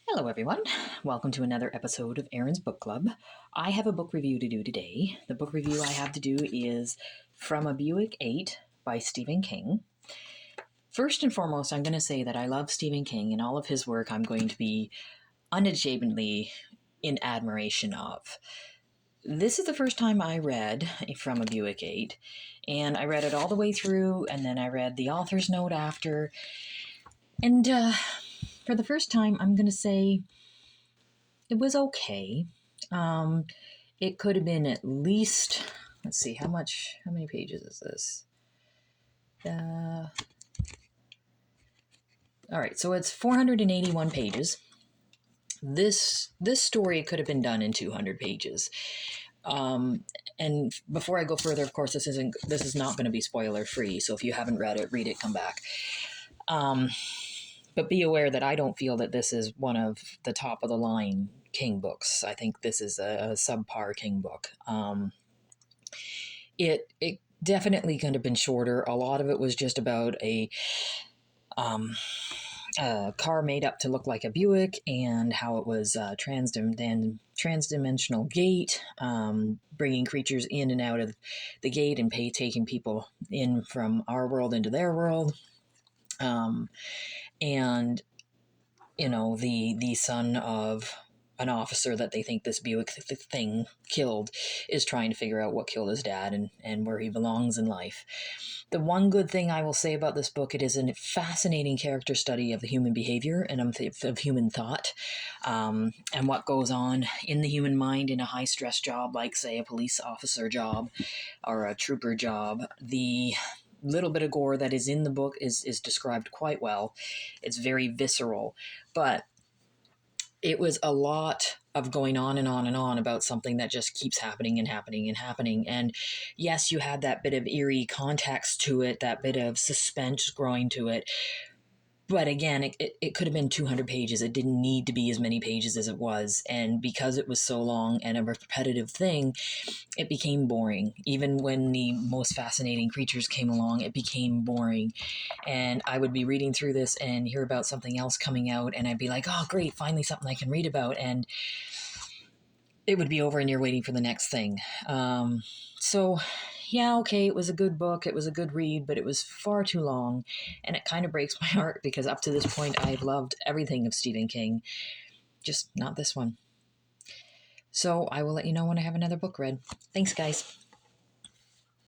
Hello, everyone. Welcome to another episode of Aaron's Book Club. I have a book review to do today. The book review I have to do is From a Buick 8 by Stephen King. First and foremost, I'm going to say that I love Stephen King, and all of his work I'm going to be unashamedly in admiration of. This is the first time I read From a Buick 8, and I read it all the way through, and then I read the author's note after. And for the first time, I'm going to say it was okay. It could have been at least, let's see, how many pages is this? All right, so it's 481 pages. This story could have been done in 200 pages. And before I go further, of course, this is not going to be spoiler free. So if you haven't read it, read it, come back. But be aware that I don't feel that this is one of the top of the line King books. I think this is a subpar King book. It definitely could have been shorter. A lot of it was just about a car made up to look like a Buick and how it was transdimensional gate, bringing creatures in and out of the gate and taking people in from our world into their world. And the son of an officer that they think this Buick thing killed is trying to figure out what killed his dad and where he belongs in life. The one good thing I will say about this book, it is a fascinating character study of the human behavior and of human thought, and what goes on in the human mind in a high-stress job like, say, a police officer job or a trooper job. The little bit of gore that is in the book is described quite well. It's very visceral, but it was a lot of going on and on and on about something that just keeps happening and happening and happening. And yes, you had that bit of eerie context to it, that bit of suspense growing to it. But again, it could have been 200 pages. It didn't need to be as many pages as it was. And because it was so long and a repetitive thing, it became boring. Even when the most fascinating creatures came along, it became boring. And I would be reading through this and hear about something else coming out, and I'd be like, oh, great, finally something I can read about. And it would be over and you're waiting for the next thing. So yeah, okay, it was a good book. It was a good read, but it was far too long. And it kind of breaks my heart because up to this point, I've loved everything of Stephen King, just not this one. So I will let you know when I have another book read. Thanks, guys.